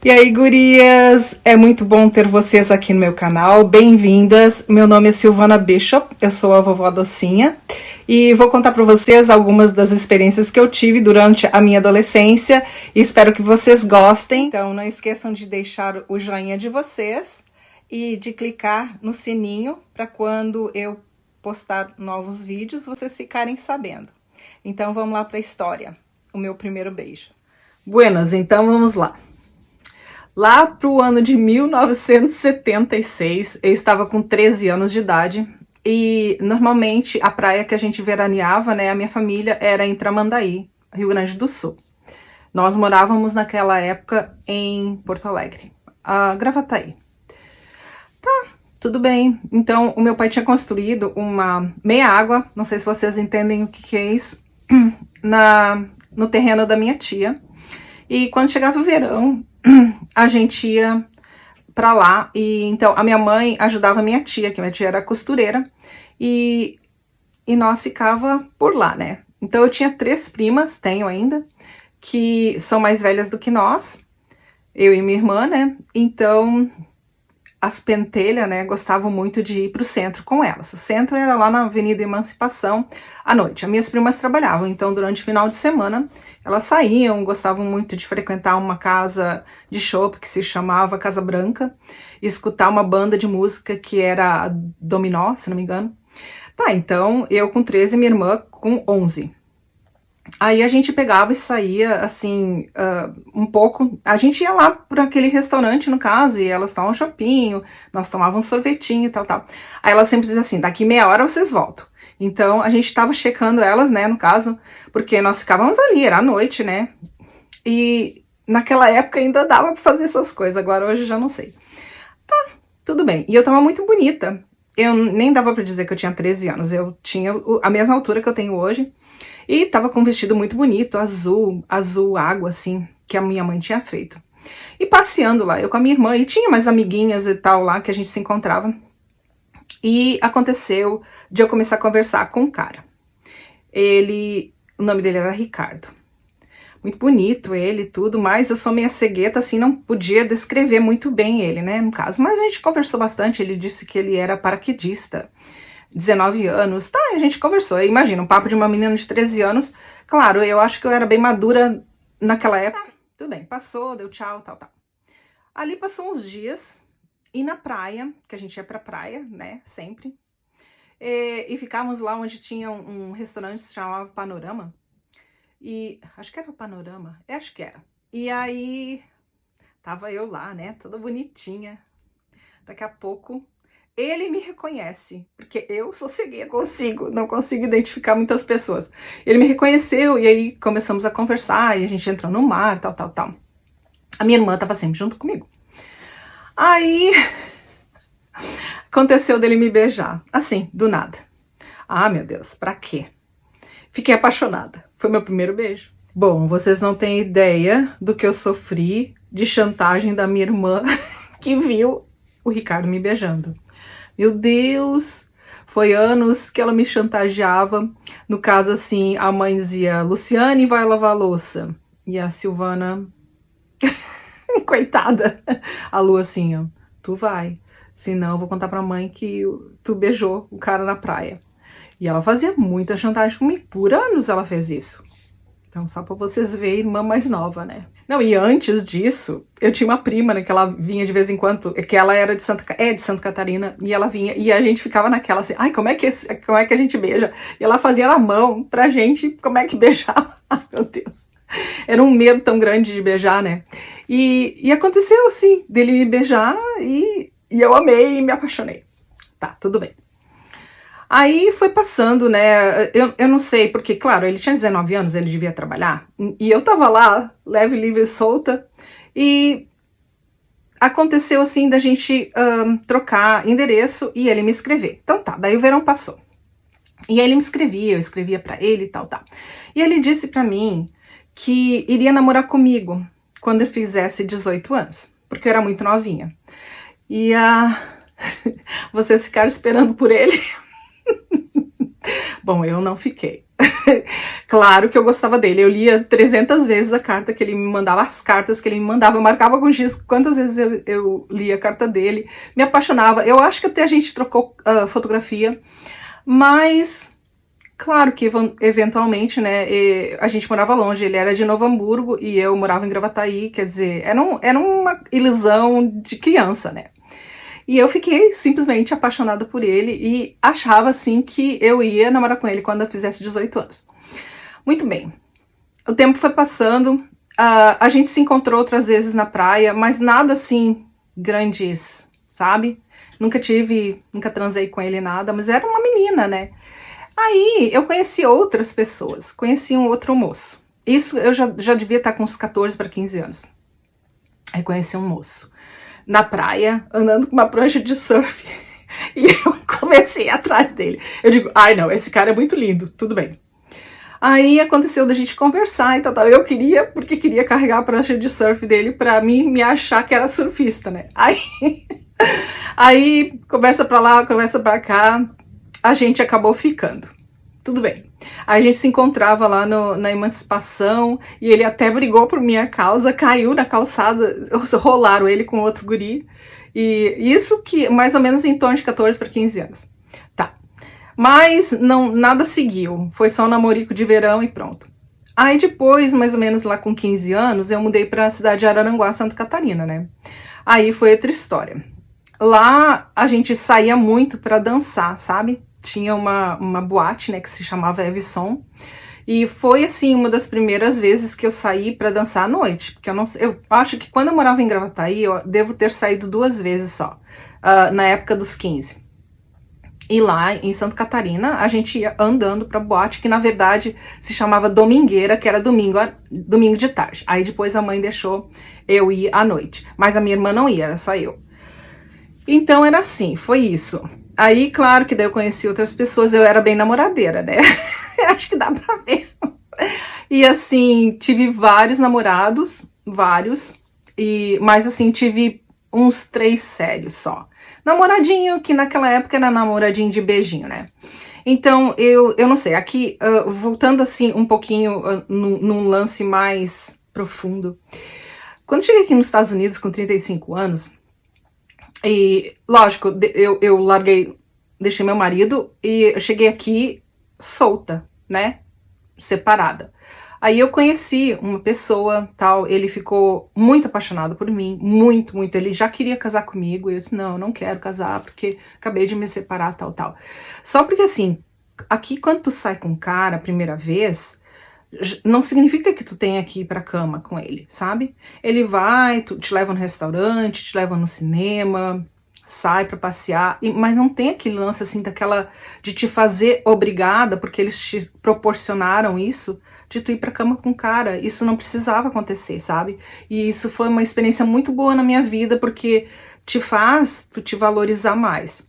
E aí, gurias, é muito bom ter vocês aqui no meu canal, bem-vindas. Meu nome é Silvana Bishop, eu sou a vovó Docinha e vou contar para vocês algumas das experiências que eu tive durante a minha adolescência e espero que vocês gostem. Então, não esqueçam de deixar o joinha de vocês e de clicar no sininho para quando eu postar novos vídeos vocês ficarem sabendo. Então, vamos lá para a história, o meu primeiro beijo. Buenas, então vamos lá. Lá pro ano de 1976, eu estava com 13 anos de idade e normalmente a praia que a gente veraneava, né, a minha família era em Tramandaí, Rio Grande do Sul. Nós morávamos naquela época em Porto Alegre, a Gravataí. Tá, tudo bem. Então, o meu pai tinha construído uma meia-água, não sei se vocês entendem o que é isso, no terreno da minha tia. E quando chegava o verão, a gente ia pra lá, e então a minha mãe ajudava a minha tia, que minha tia era costureira, e nós ficava por lá, né? Então eu tinha 3 primas, tenho ainda, que são mais velhas do que nós, eu e minha irmã, né? Então as pentelhas, né, gostavam muito de ir pro centro com elas. O centro era lá na Avenida Emancipação à noite. As minhas primas trabalhavam, então durante o final de semana elas saíam, gostavam muito de frequentar uma casa de chopp que se chamava Casa Branca, e escutar uma banda de música que era Dominó, se não me engano. Tá, então eu com 13 e minha irmã com 11. Aí a gente pegava e saía, assim, um pouco, a gente ia lá para aquele restaurante, no caso, e elas tomavam um chopinho, nós tomávamos um sorvetinho e tal, tal. Aí elas sempre diziam assim, daqui meia hora vocês voltam. Então a gente tava checando elas, né, no caso, porque nós ficávamos ali, era à noite, né, e naquela época ainda dava pra fazer essas coisas, agora hoje eu já não sei. Tá, tudo bem, e eu tava muito bonita, eu nem dava pra dizer que eu tinha 13 anos, eu tinha a mesma altura que eu tenho hoje, e tava com um vestido muito bonito, azul água, assim, que a minha mãe tinha feito. E passeando lá, eu com a minha irmã, e tinha mais amiguinhas e tal lá, que a gente se encontrava. E aconteceu de eu começar a conversar com um cara. O nome dele era Ricardo. Muito bonito ele e tudo, mas eu sou meio cegueta, assim, não podia descrever muito bem ele, né, no caso. Mas a gente conversou bastante, ele disse que ele era paraquedista. 19 anos, tá, a gente conversou, imagina, um papo de uma menina de 13 anos, claro, eu acho que eu era bem madura naquela época, tudo bem, passou, deu tchau, tal, tal. Ali passou uns dias, e na praia, que a gente ia pra praia, né, sempre, e ficávamos lá onde tinha um restaurante que se chamava Panorama, e acho que era o Panorama, acho que era, e aí tava eu lá, né, toda bonitinha, daqui a pouco ele me reconhece, porque eu sou cegueta, não consigo identificar muitas pessoas. Ele me reconheceu e aí começamos a conversar e a gente entrou no mar, tal, tal, tal. A minha irmã tava sempre junto comigo. Aí aconteceu dele me beijar, assim, do nada. Ah, meu Deus, pra quê? Fiquei apaixonada. Foi meu primeiro beijo. Bom, vocês não têm ideia do que eu sofri de chantagem da minha irmã que viu o Ricardo me beijando. Meu Deus, foi anos que ela me chantageava. No caso, assim, a mãe dizia, Luciane vai lavar a louça. E a Silvana, coitada, a Lu assim, ó, tu vai. Senão eu vou contar pra mãe que tu beijou o cara na praia. E ela fazia muita chantagem comigo, por anos ela fez isso. Então, só pra vocês verem, irmã mais nova, né? Não, e antes disso, eu tinha uma prima, né, que ela vinha de vez em quando, que ela era de Santa Catarina, e ela vinha, e a gente ficava naquela assim, ai, como é que a gente beija? E ela fazia na mão pra gente, como é que beijava? Ai, meu Deus. Era um medo tão grande de beijar, né? E aconteceu assim, dele me beijar, e eu amei e me apaixonei. Tá, tudo bem. Aí foi passando, né, eu não sei, porque, claro, ele tinha 19 anos, ele devia trabalhar, e eu tava lá, leve, livre e solta, e aconteceu assim da gente trocar endereço e ele me escrever. Então tá, daí o verão passou. E ele me escrevia, eu escrevia pra ele e tal, tal. E ele disse pra mim que iria namorar comigo quando eu fizesse 18 anos, porque eu era muito novinha. E vocês ficaram esperando por ele... Bom, eu não fiquei. Claro que eu gostava dele, eu lia 300 vezes a carta que ele me mandava, as cartas que ele me mandava, eu marcava com X quantas vezes eu lia a carta dele, me apaixonava. Eu acho que até a gente trocou fotografia, mas claro que eventualmente, né, a gente morava longe, ele era de Novo Hamburgo e eu morava em Gravataí, quer dizer, era uma ilusão de criança, né. E eu fiquei simplesmente apaixonada por ele e achava, assim, que eu ia namorar com ele quando eu fizesse 18 anos. Muito bem, o tempo foi passando, a gente se encontrou outras vezes na praia, mas nada assim, grandes, sabe? Nunca transei com ele nada, mas era uma menina, né? Aí eu conheci outras pessoas, conheci um outro moço. Isso eu já devia estar com uns 14 para 15 anos. Aí conheci um moço na praia, andando com uma prancha de surf. E eu comecei atrás dele. Eu digo, ai não, esse cara é muito lindo, tudo bem. Aí aconteceu da gente conversar e tal. Eu queria, porque queria carregar a prancha de surf dele pra mim me achar que era surfista, né? Aí conversa pra lá, conversa pra cá, a gente acabou ficando. Tudo bem. Aí a gente se encontrava lá na Emancipação e ele até brigou por minha causa, caiu na calçada, rolaram ele com outro guri. E isso que mais ou menos em torno de 14 para 15 anos. Tá. Mas não, nada seguiu, foi só um namorico de verão e pronto. Aí depois, mais ou menos lá com 15 anos, eu mudei para a cidade de Araranguá, Santa Catarina, né? Aí foi outra história. Lá a gente saía muito para dançar, sabe? Tinha uma boate, né, que se chamava Evison. E foi, assim, uma das primeiras vezes que eu saí para dançar à noite. Porque eu acho que quando eu morava em Gravataí, eu devo ter saído 2 vezes só, na época dos 15. E lá em Santa Catarina, a gente ia andando pra boate, que na verdade se chamava Domingueira, que era domingo de tarde. Aí depois a mãe deixou eu ir à noite. Mas a minha irmã não ia, era só eu. Então era assim, foi isso. Aí, claro que daí eu conheci outras pessoas, eu era bem namoradeira, né? Acho que dá pra ver. E assim, tive vários namorados, vários. Mas assim, tive uns 3 sérios só. Namoradinho, que naquela época era namoradinho de beijinho, né? Então, eu não sei, aqui, voltando assim um pouquinho num lance mais profundo. Quando cheguei aqui nos Estados Unidos com 35 anos, e lógico, eu larguei, deixei meu marido e eu cheguei aqui solta, né? Separada. Aí eu conheci uma pessoa, tal, ele ficou muito apaixonado por mim, muito, muito. Ele já queria casar comigo, e eu disse, não, eu não quero casar, porque acabei de me separar, tal, tal. Só porque assim, aqui quando tu sai com um cara a primeira vez, não significa que tu tenha que ir pra cama com ele, sabe? Ele vai, te leva no restaurante, te leva no cinema, sai pra passear, mas não tem aquele lance assim de te fazer obrigada, porque eles te proporcionaram isso, de tu ir pra cama com o cara. Isso não precisava acontecer, sabe? E isso foi uma experiência muito boa na minha vida, porque te faz tu te valorizar mais.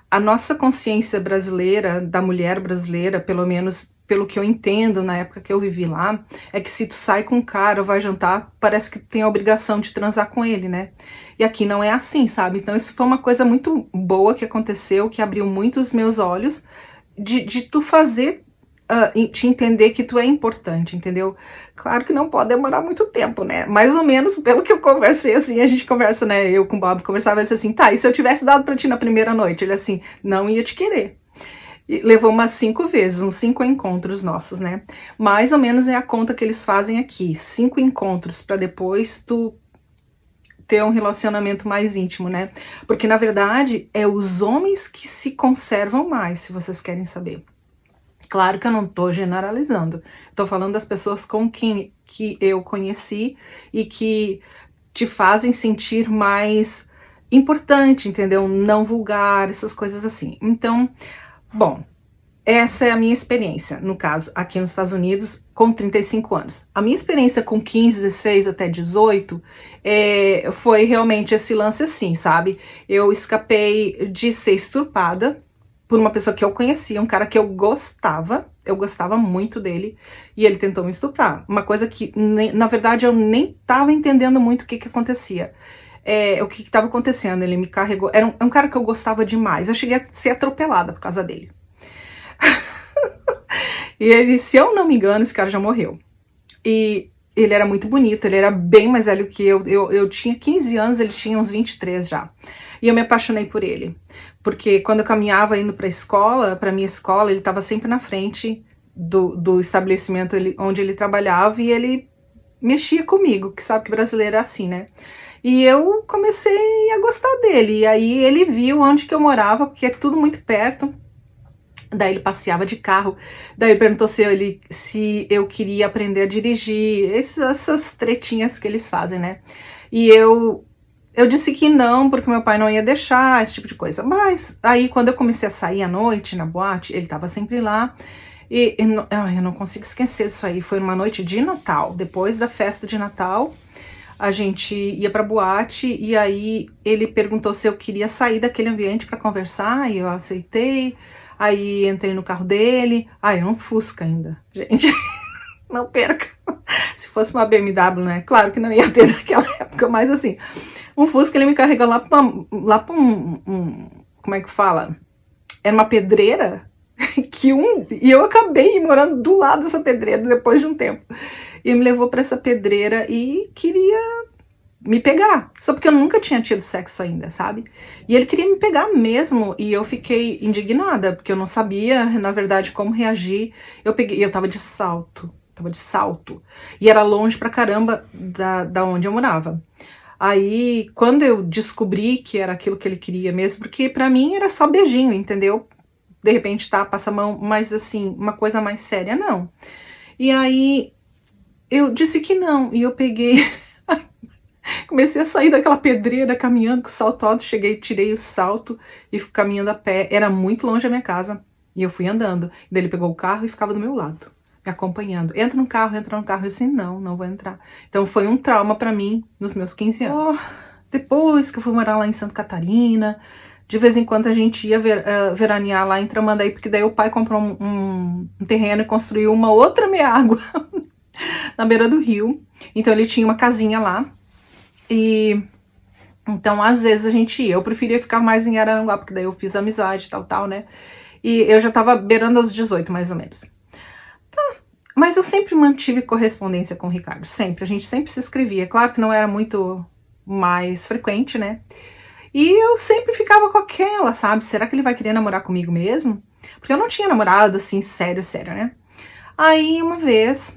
A nossa consciência brasileira, da mulher brasileira, pelo menos pelo que eu entendo na época que eu vivi lá, é que se tu sai com um cara ou vai jantar, parece que tu tem a obrigação de transar com ele, né? E aqui não é assim, sabe? Então isso foi uma coisa muito boa que aconteceu, que abriu muito os meus olhos, de tu fazer, te entender que tu é importante, entendeu? Claro que não pode demorar muito tempo, né? Mais ou menos, pelo que eu conversei, assim, a gente conversa, né? Eu com o Bob conversava assim, tá, e se eu tivesse dado pra ti na primeira noite? Ele assim, não ia te querer. E levou umas 5 vezes, uns 5 encontros nossos, né? Mais ou menos é a conta que eles fazem aqui, 5 encontros pra depois tu ter um relacionamento mais íntimo, né? Porque na verdade é os homens que se conservam mais, se vocês querem saber. Claro que eu não tô generalizando, tô falando das pessoas com quem que eu conheci e que te fazem sentir mais importante, entendeu? Não vulgar, essas coisas assim. Então, bom, essa é a minha experiência, no caso, aqui nos Estados Unidos, com 35 anos. A minha experiência com 15, 16 até 18 foi realmente esse lance assim, sabe? Eu escapei de ser estuprada por uma pessoa que eu conhecia, um cara que eu gostava muito dele, e ele tentou me estuprar. Uma coisa que, na verdade, eu nem tava entendendo muito o que acontecia. O que estava acontecendo, ele me carregou, era um cara que eu gostava demais, eu cheguei a ser atropelada por causa dele. E ele, se eu não me engano, esse cara já morreu. E ele era muito bonito, ele era bem mais velho que eu. Eu tinha 15 anos, ele tinha uns 23 já. E eu me apaixonei por ele. Porque quando eu caminhava indo pra escola, pra minha escola, ele estava sempre na frente do estabelecimento onde ele trabalhava e ele mexia comigo, que sabe que brasileiro é assim, né? E eu comecei a gostar dele. E aí ele viu onde que eu morava, porque é tudo muito perto. Daí ele passeava de carro, daí ele perguntou se eu queria aprender a dirigir, essas tretinhas que eles fazem, né? E eu disse que não, porque meu pai não ia deixar, esse tipo de coisa. Mas aí quando eu comecei a sair à noite na boate, ele tava sempre lá. E eu não consigo esquecer isso aí, foi uma noite de Natal, depois da festa de Natal, a gente ia pra boate e aí ele perguntou se eu queria sair daquele ambiente pra conversar e eu aceitei. Aí entrei no carro dele, é um Fusca ainda, gente, não perca. Se fosse uma BMW, né, claro que não ia ter naquela época, mas assim, um Fusca ele me carregou lá pra como é que fala? Era uma pedreira, e eu acabei morando do lado dessa pedreira depois de um tempo. E me levou pra essa pedreira e queria me pegar, só porque eu nunca tinha tido sexo ainda, sabe? E ele queria me pegar mesmo, e eu fiquei indignada, porque eu não sabia, na verdade, como reagir. Eu tava de salto, e era longe pra caramba da onde eu morava. Aí, quando eu descobri que era aquilo que ele queria mesmo, porque pra mim era só beijinho, entendeu? De repente, tá, passa a mão, mas assim, uma coisa mais séria, não. E aí, eu disse que não, e eu peguei... Comecei a sair daquela pedreira caminhando com o salto alto, tirei o salto e fui caminhando a pé. Era muito longe da minha casa e eu fui andando. Daí ele pegou o carro e ficava do meu lado, me acompanhando. Entra no carro. Eu disse, não vou entrar. Então foi um trauma pra mim nos meus 15 anos. Depois que eu fui morar lá em Santa Catarina, de vez em quando a gente ia veranear lá em Tramandaí, porque daí o pai comprou um terreno e construiu uma outra meia-água na beira do rio. Então ele tinha uma casinha lá. E então, às vezes a gente ia. Eu preferia ficar mais em Araranguá, porque daí eu fiz amizade, tal, né? E eu já tava beirando aos 18, mais ou menos. Tá. Mas eu sempre mantive correspondência com o Ricardo, sempre. A gente sempre se escrevia. Claro que não era muito mais frequente, né? E eu sempre ficava com aquela, sabe? Será que ele vai querer namorar comigo mesmo? Porque eu não tinha namorado, assim, sério, né? Aí, uma vez,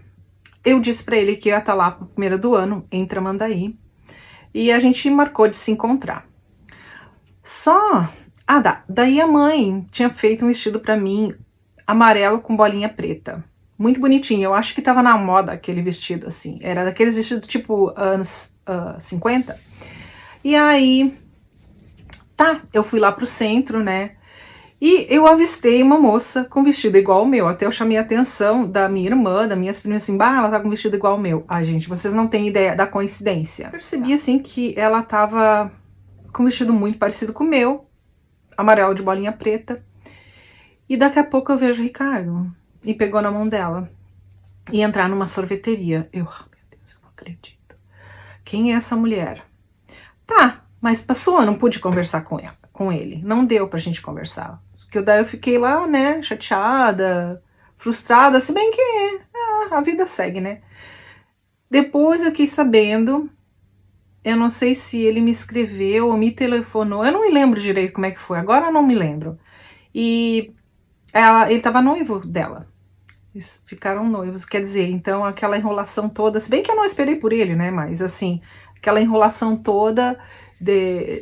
eu disse pra ele que eu ia estar lá pro primeiro do ano, em Tramandaí. E a gente marcou de se encontrar. Daí a mãe tinha feito um vestido pra mim, amarelo com bolinha preta. Muito bonitinho, eu acho que tava na moda aquele vestido, assim. Era daqueles vestidos tipo anos 50. E aí, eu fui lá pro centro, né? E eu avistei uma moça com vestido igual ao meu. Até eu chamei a atenção da minha irmã, das minhas primas, assim, ela tá com vestido igual ao meu. Ai, gente, vocês não têm ideia da coincidência. Eu percebi, assim, que ela tava com um vestido muito parecido com o meu, amarelo de bolinha preta. E daqui a pouco eu vejo o Ricardo, e pegou na mão dela, e entrar numa sorveteria. Meu Deus, eu não acredito. Quem é essa mulher? Mas passou, eu não pude conversar com ele. Não deu pra gente conversar. Que daí eu fiquei lá, né, chateada, frustrada, se bem que a vida segue, né? Depois eu fiquei sabendo, eu não sei se ele me escreveu ou me telefonou, eu não me lembro direito como é que foi, agora eu não me lembro. E ele tava noivo dela, eles ficaram noivos, quer dizer, então aquela enrolação toda, se bem que eu não esperei por ele, né, mas assim, aquela enrolação toda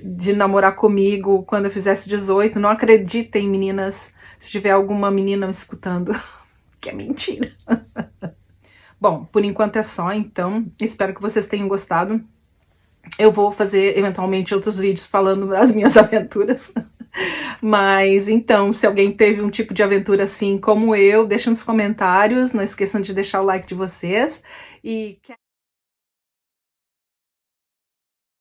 de namorar comigo quando eu fizesse 18, não acreditem, meninas, se tiver alguma menina me escutando, que é mentira. Bom, por enquanto é só, então, espero que vocês tenham gostado. Eu vou fazer, eventualmente, outros vídeos falando das minhas aventuras. Mas, então, se alguém teve um tipo de aventura assim como eu, deixa nos comentários, não esqueçam de deixar o like de vocês. E